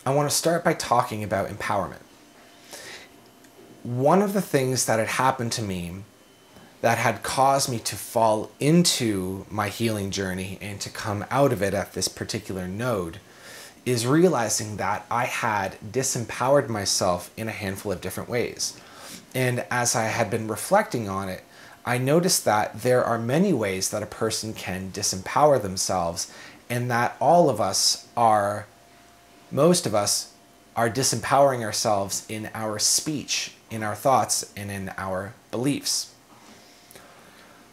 I want to start by talking about empowerment. One of the things that had happened to me that had caused me to fall into my healing journey and to come out of it at this particular node is realizing that I had disempowered myself in a handful of different ways. And as I had been reflecting on it, I noticed that there are many ways that a person can disempower themselves, and that most of us are disempowering ourselves in our speech, in our thoughts, and in our beliefs.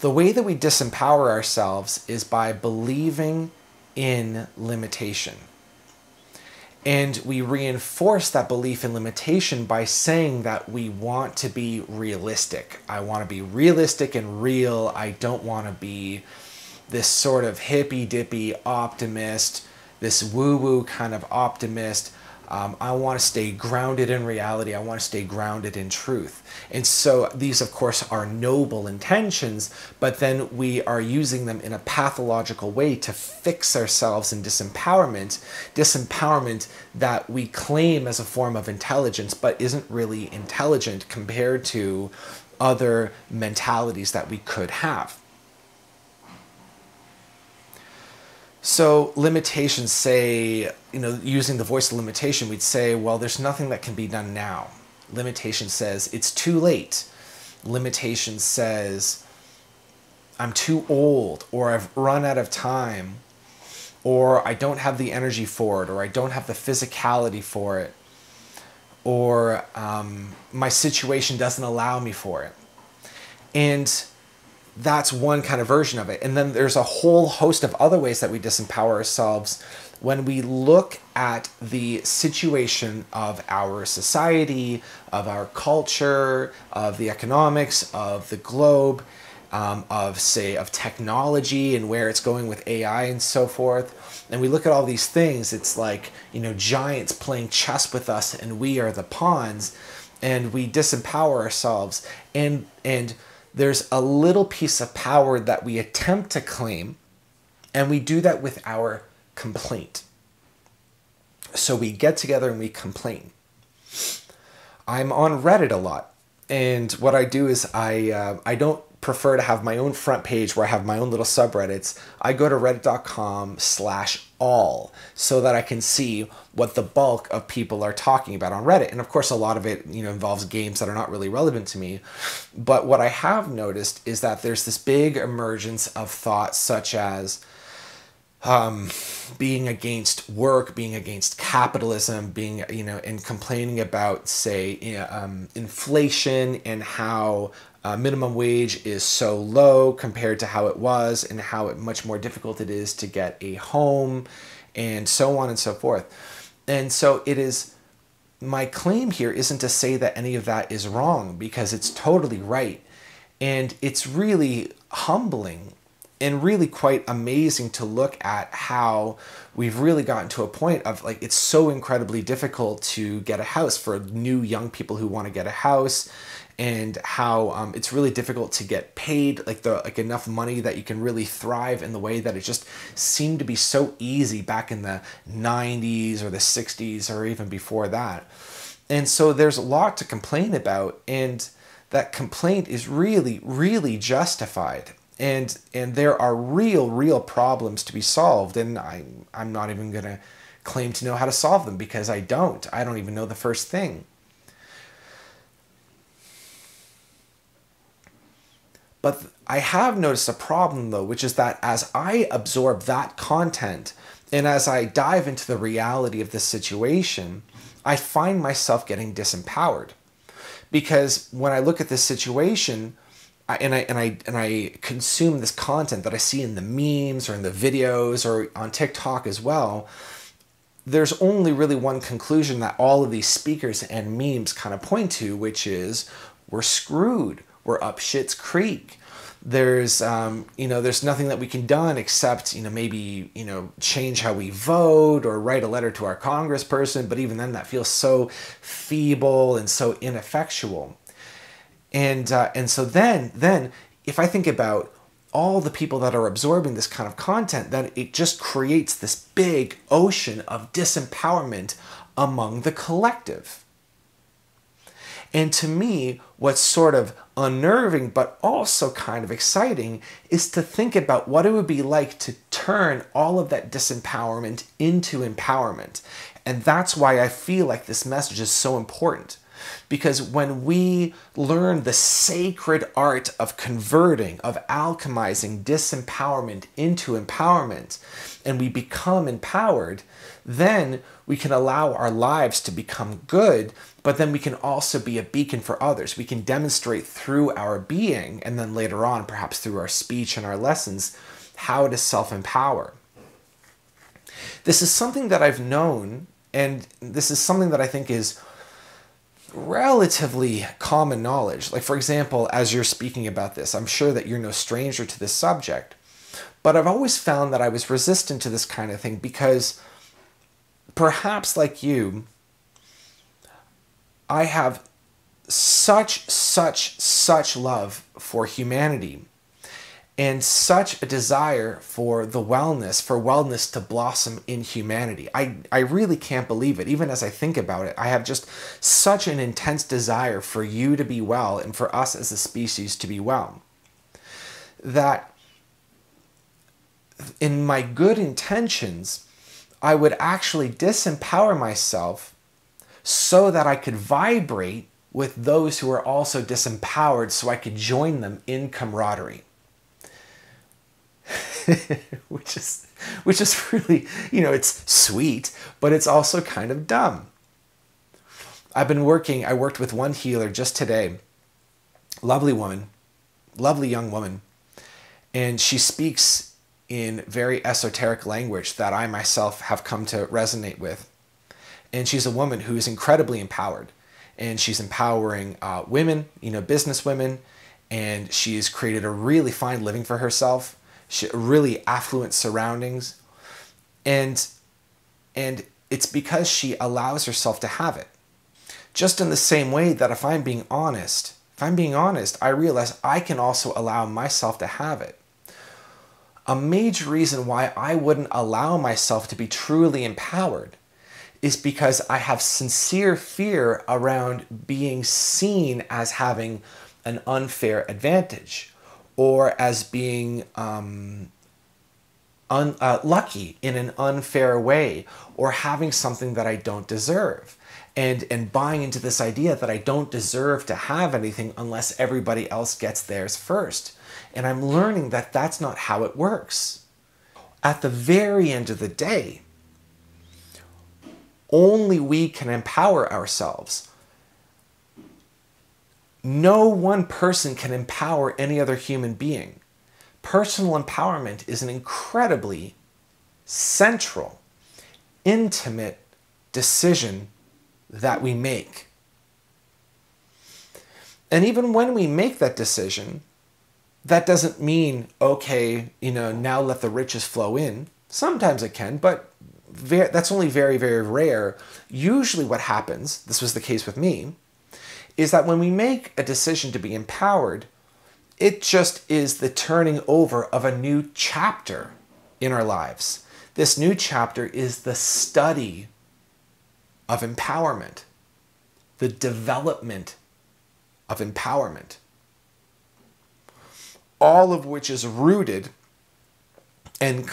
The way that we disempower ourselves is by believing in limitation. And we reinforce that belief in limitation by saying that we want to be realistic. I want to be realistic and real. I don't want to be this sort of hippy-dippy optimist, this woo-woo kind of optimist. I want to stay grounded in reality. I want to stay grounded in truth. And so these, of course, are noble intentions, but then we are using them in a pathological way to fix ourselves in disempowerment. Disempowerment that we claim as a form of intelligence, but isn't really intelligent compared to other mentalities that we could have. So limitations say, using the voice of limitation, we'd say, well, there's nothing that can be done now. Limitation says, it's too late. Limitation says, I'm too old, or I've run out of time, or I don't have the energy for it, or I don't have the physicality for it, or my situation doesn't allow me for it. And that's one kind of version of it. And then there's a whole host of other ways that we disempower ourselves when we look at the situation of our society, of our culture, of the economics, of the globe, of technology and where it's going with AI and so forth. And we look at all these things, it's like, giants playing chess with us and we are the pawns, and we disempower ourselves. And there's a little piece of power that we attempt to claim, and we do that with our complaint. So we get together and we complain. I'm on Reddit a lot, and what I do is I don't prefer to have my own front page where I have my own little subreddits. I go to reddit.com/all so that I can see what the bulk of people are talking about on Reddit. And of course, a lot of it, involves games that are not really relevant to me. But what I have noticed is that there's this big emergence of thoughts such as being against work, being against capitalism, being, and complaining about, say, inflation and how minimum wage is so low compared to how it was, and how much more difficult it is to get a home, and so on and so forth. And so my claim here isn't to say that any of that is wrong, because it's totally right. And it's really humbling and really quite amazing to look at how we've really gotten to a point of, like, it's so incredibly difficult to get a house for new young people who want to get a house, and how it's really difficult to get paid enough money that you can really thrive in the way that it just seemed to be so easy back in the 90s or the 60s or even before that. And so there's a lot to complain about, and that complaint is really, really justified. And there are real problems to be solved, and I'm not even going to claim to know how to solve them, because I don't even know the first thing. But I have noticed a problem, though, which is that as I absorb that content and as I dive into the reality of this situation, I find myself getting disempowered. Because when I look at this situation, and I consume this content that I see in the memes or in the videos or on TikTok as well, there's only really one conclusion that all of these speakers and memes kind of point to, which is we're screwed. We're up shit's creek. There's there's nothing that we can done except, maybe, change how we vote or write a letter to our congressperson. But even then, that feels so feeble and so ineffectual. And so then if I think about all the people that are absorbing this kind of content, then it just creates this big ocean of disempowerment among the collective. And to me, what's sort of unnerving but also kind of exciting is to think about what it would be like to turn all of that disempowerment into empowerment. And that's why I feel like this message is so important. Because when we learn the sacred art of converting, of alchemizing disempowerment into empowerment, and we become empowered, then we can allow our lives to become good, but then we can also be a beacon for others. We can demonstrate through our being, and then later on, perhaps through our speech and our lessons, how to self-empower. This is something that I've known, and this is something that I think is relatively common knowledge. Like, for example, as you're speaking about this, I'm sure that you're no stranger to this subject, but I've always found that I was resistant to this kind of thing because perhaps like you, I have such love for humanity and such a desire for the wellness to blossom in humanity. I really can't believe it. Even as I think about it, I have just such an intense desire for you to be well and for us as a species to be well, that in my good intentions, I would actually disempower myself so that I could vibrate with those who are also disempowered, so I could join them in camaraderie. which is really, it's sweet, but it's also kind of dumb. I worked with one healer just today, lovely woman, lovely young woman, and she speaks in very esoteric language that I myself have come to resonate with. And she's a woman who is incredibly empowered, and she's empowering women, business women, and she's created a really fine living for herself. Really affluent surroundings, and it's because she allows herself to have it. Just in the same way that if I'm being honest, I realize I can also allow myself to have it. A major reason why I wouldn't allow myself to be truly empowered is because I have sincere fear around being seen as having an unfair advantage, or as being lucky in an unfair way, or having something that I don't deserve, and buying into this idea that I don't deserve to have anything unless everybody else gets theirs first. And I'm learning that that's not how it works. At the very end of the day, only we can empower ourselves. No one person can empower any other human being. Personal empowerment is an incredibly central, intimate decision that we make. And even when we make that decision, that doesn't mean, okay, now let the riches flow in. Sometimes it can, but that's only very, very rare. Usually what happens, this was the case with me, is that when we make a decision to be empowered, it just is the turning over of a new chapter in our lives. This new chapter is the study of empowerment, the development of empowerment, all of which is rooted and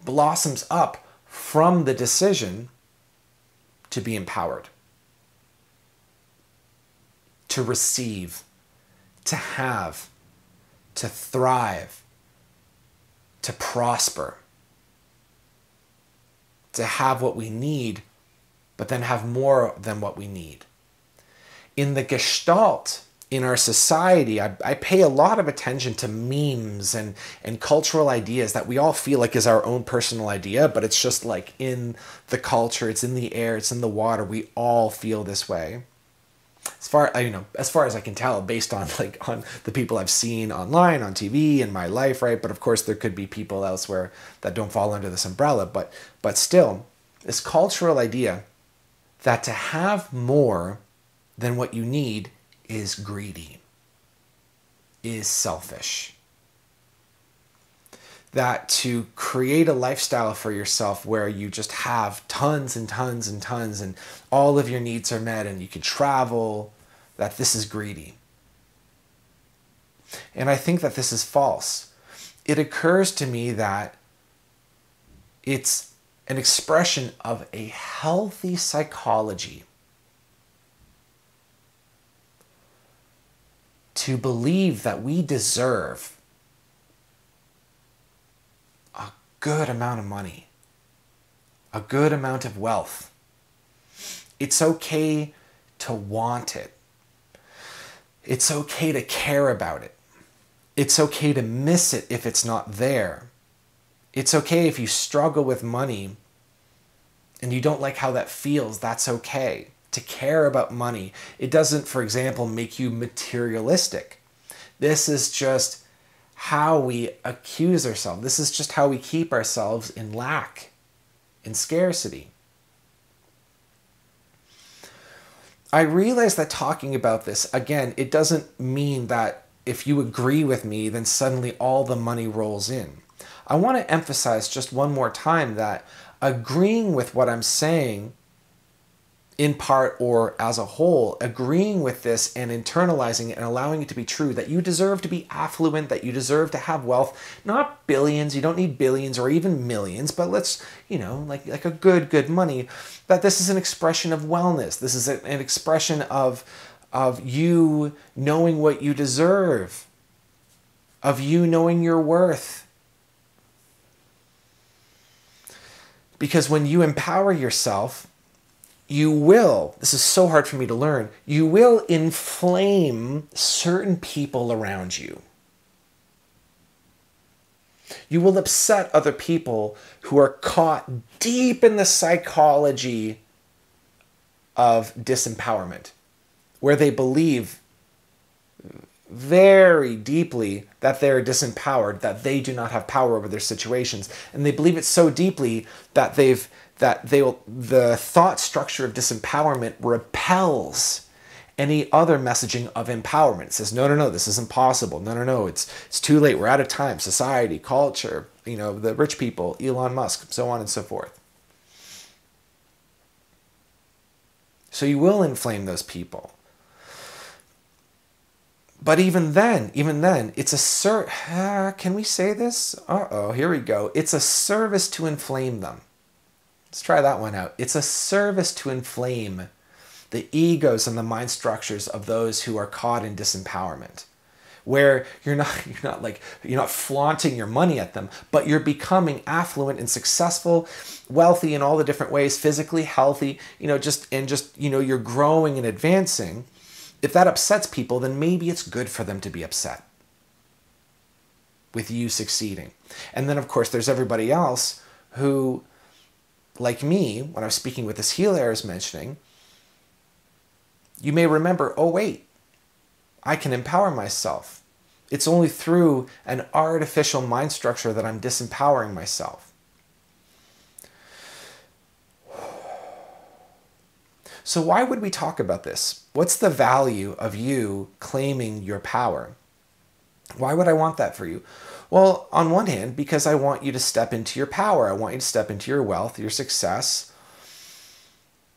blossoms up from the decision to be empowered. To receive, to have, to thrive, to prosper, to have what we need, but then have more than what we need. In the Gestalt, in our society, I pay a lot of attention to memes and cultural ideas that we all feel like is our own personal idea, but it's just like in the culture, it's in the air, it's in the water. We all feel this way. As far as I can tell, based on the people I've seen online, on TV, in my life, right? But of course, there could be people elsewhere that don't fall under this umbrella. But still, this cultural idea that to have more than what you need is greedy, is selfish. that to create a lifestyle for yourself where you just have tons and tons and tons and all of your needs are met and you can travel, that this is greedy. And I think that this is false. It occurs to me that it's an expression of a healthy psychology to believe that we deserve a good amount of money, a good amount of wealth. It's okay to want it. It's okay to care about it. It's okay to miss it if it's not there. It's okay if you struggle with money and you don't like how that feels. That's okay. To care about money. It doesn't, for example, make you materialistic. This is just how we accuse ourselves. This is just how we keep ourselves in lack, in scarcity. I realize that talking about this, again, it doesn't mean that if you agree with me, then suddenly all the money rolls in. I want to emphasize just one more time that agreeing with what I'm saying in part or as a whole, agreeing with this and internalizing it and allowing it to be true, that you deserve to be affluent, that you deserve to have wealth, not billions, you don't need billions or even millions, but let's, like a good money, that this is an expression of wellness. This is an expression of you knowing what you deserve, of you knowing your worth. Because when you empower yourself, you will, this is so hard for me to learn, you will inflame certain people around you. You will upset other people who are caught deep in the psychology of disempowerment, where they believe very deeply that they're disempowered, that they do not have power over their situations. And they believe it so deeply that the thought structure of disempowerment repels any other messaging of empowerment. It says, no, this is impossible. No, it's too late. We're out of time. Society, culture, the rich people, Elon Musk, so on and so forth. So you will inflame those people. But even then, it's a can we say this? Here we go. It's a service to inflame them. Let's try that one out. It's a service to inflame the egos and the mind structures of those who are caught in disempowerment, where you're not flaunting your money at them, but you're becoming affluent and successful, wealthy in all the different ways, physically healthy, you're growing and advancing. If that upsets people, then maybe it's good for them to be upset with you succeeding. And then, of course, there's everybody else who, like me, when I was speaking with this healer I was mentioning, you may remember, oh wait, I can empower myself. It's only through an artificial mind structure that I'm disempowering myself. So why would we talk about this? What's the value of you claiming your power? Why would I want that for you? Well, on one hand, because I want you to step into your power. I want you to step into your wealth, your success.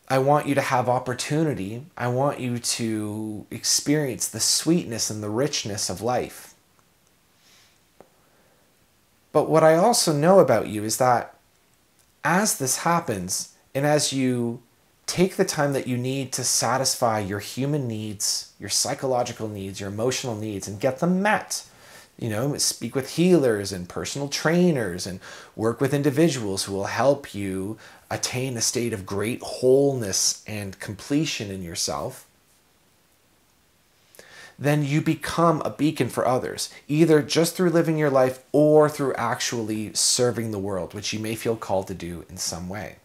I want you to have opportunity. I want you to experience the sweetness and the richness of life. But what I also know about you is that as this happens, and as you take the time that you need to satisfy your human needs, your psychological needs, your emotional needs, and get them met, speak with healers and personal trainers and work with individuals who will help you attain a state of great wholeness and completion in yourself, then you become a beacon for others, either just through living your life or through actually serving the world, which you may feel called to do in some way.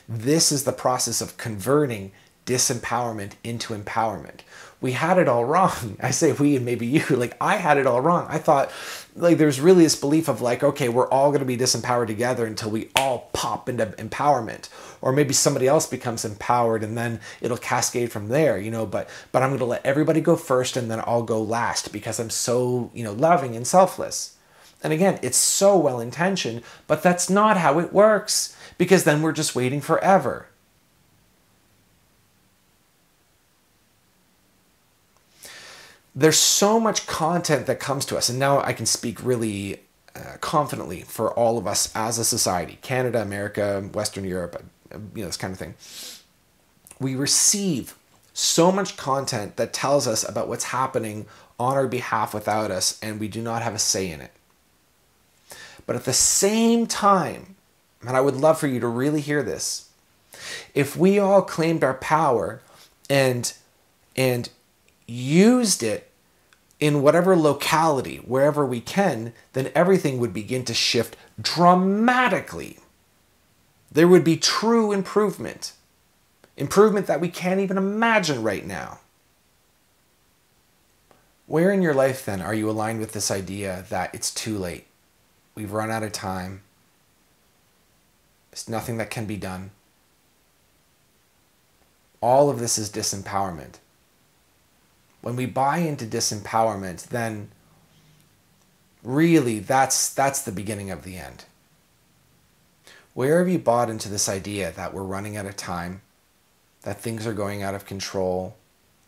This is the process of converting disempowerment into empowerment. We had it all wrong. I say we and maybe you, like I had it all wrong. I thought like there's really this belief of like, okay, we're all going to be disempowered together until we all pop into empowerment. Or maybe somebody else becomes empowered and then it'll cascade from there, but I'm going to let everybody go first and then I'll go last because I'm so, loving and selfless. And again, it's so well-intentioned, but that's not how it works because then we're just waiting forever. There's so much content that comes to us, and now I can speak really confidently for all of us as a society, Canada, America, Western Europe, this kind of thing. We receive so much content that tells us about what's happening on our behalf without us, and we do not have a say in it. But at the same time, and I would love for you to really hear this, if we all claimed our power and used it in whatever locality, wherever we can, then everything would begin to shift dramatically. There would be true improvement that we can't even imagine right now. Where in your life then are you aligned with this idea that it's too late? We've run out of time. There's nothing that can be done. All of this is disempowerment. When we buy into disempowerment, then really that's the beginning of the end. Where have you bought into this idea that we're running out of time, that things are going out of control,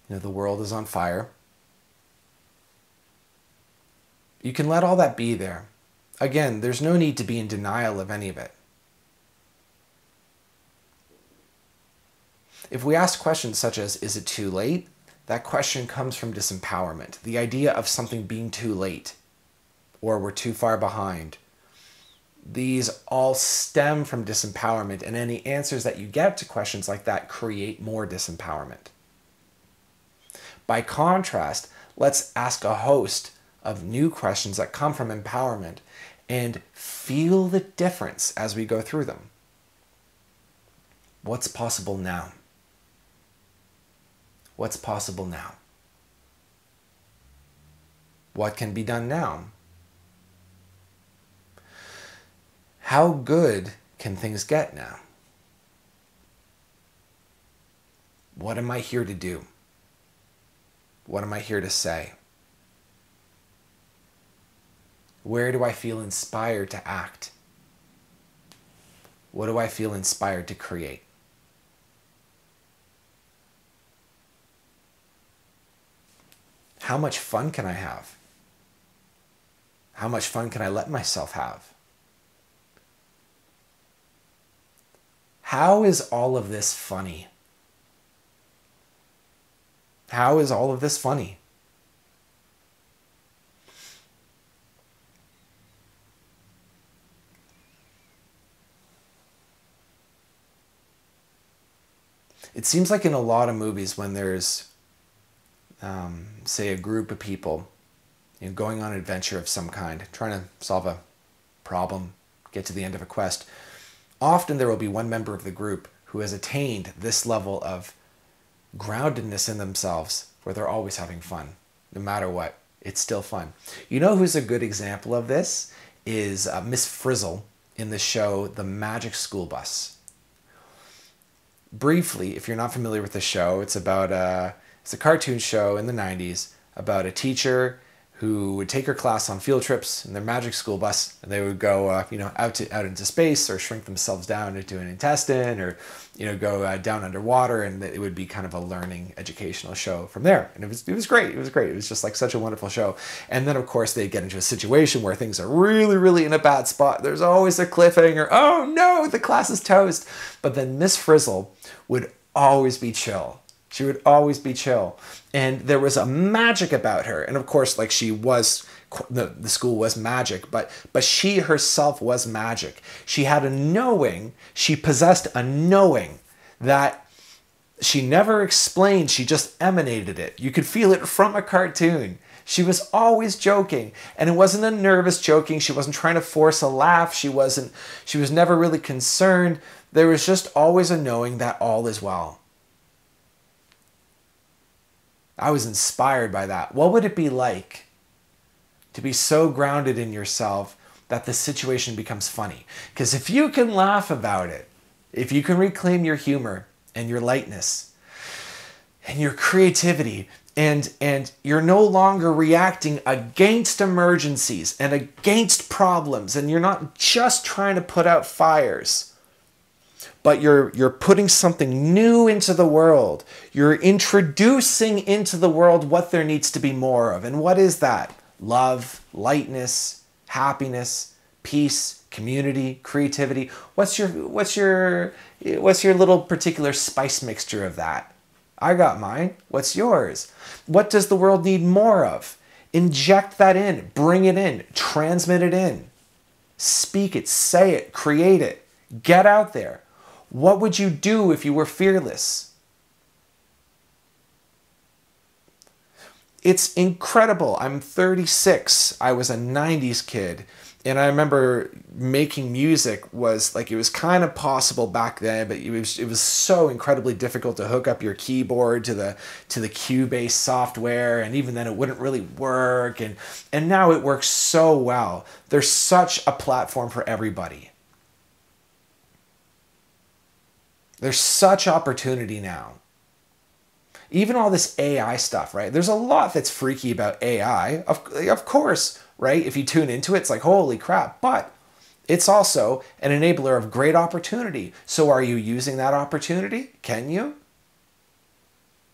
the world is on fire? You can let all that be there. Again, there's no need to be in denial of any of it. If we ask questions such as, is it too late? That question comes from disempowerment, the idea of something being too late, or we're too far behind. These all stem from disempowerment, and any answers that you get to questions like that create more disempowerment. By contrast, let's ask a host of new questions that come from empowerment and feel the difference as we go through them. What's possible now? What's possible now? What can be done now? How good can things get now? What am I here to do? What am I here to say? Where do I feel inspired to act? What do I feel inspired to create? How much fun can I have? How much fun can I let myself have? How is all of this funny? How is all of this funny? It seems like in a lot of movies when there's, say, a group of people going on an adventure of some kind, trying to solve a problem, get to the end of a quest, often there will be one member of the group who has attained this level of groundedness in themselves where they're always having fun. No matter what, it's still fun. You know who's a good example of this is Miss Frizzle in the show The Magic School Bus. Briefly, if you're not familiar with the show, it's about it's a cartoon show in the 90s about a teacher who would take her class on field trips in their magic school bus, and they would go out into space or shrink themselves down into an intestine, or go down underwater, and it would be kind of a learning educational show from there. And it was great. It was great. It was just like such a wonderful show. And then of course they get into a situation where things are really, really in a bad spot. There's always a cliffhanger. Oh no, the class is toast. But then Miss Frizzle would always be chill. She would always be chill. And there was a magic about her. And of course, like she was, the school was magic, but she herself was magic. She had a knowing, she possessed a knowing that she never explained, she just emanated it. You could feel it from a cartoon. She was always joking, and it wasn't a nervous joking. She wasn't trying to force a laugh. She was never really concerned. There was just always a knowing that all is well. I was inspired by that. What would it be like to be so grounded in yourself that the situation becomes funny? Because if you can laugh about it, if you can reclaim your humor and your lightness and your creativity, and you're no longer reacting against emergencies and against problems, and you're not just trying to put out fires, but you're putting something new into the world. You're introducing into the world what there needs to be more of. And what is that? Love, lightness, happiness, peace, community, creativity. What's your little particular spice mixture of that? I got mine. What's yours? What does the world need more of? Inject that in, bring it in, transmit it in. Speak it, say it, create it. Get out there. What would you do if you were fearless? It's incredible. I'm 36. I was a 90s kid. And I remember making music was like, it was kind of possible back then, but it was so incredibly difficult to hook up your keyboard to the Cubase software, and even then it wouldn't really work. And now it works so well. There's such a platform for everybody. There's such opportunity now. Even all this AI stuff, right? There's a lot that's freaky about AI, of course, right? If you tune into it, it's like, holy crap. But it's also an enabler of great opportunity. So are you using that opportunity? Can you?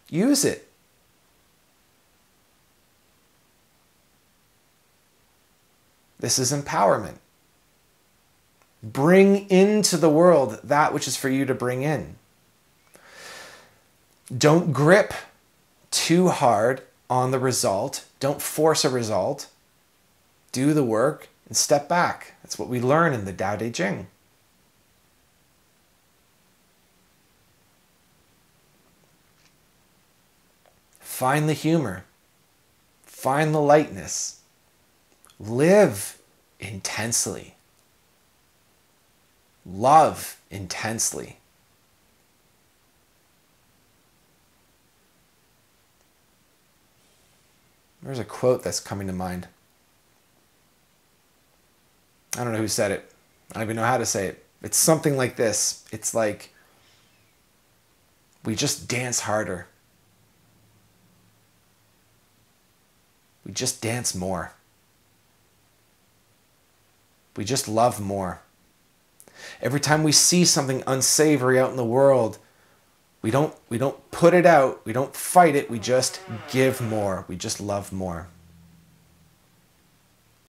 Use it. This is empowerment. Bring into the world that which is for you to bring in. Don't grip too hard on the result. Don't force a result. Do the work and step back. That's what we learn in the Tao Te Ching. Find the humor. Find the lightness. Live intensely. Love intensely. There's a quote that's coming to mind. I don't know who said it. I don't even know how to say it. It's something like this. It's like, we just dance harder. We just dance more. We just love more. Every time we see something unsavory out in the world, we don't put it out, we don't fight it, we just give more. We just love more.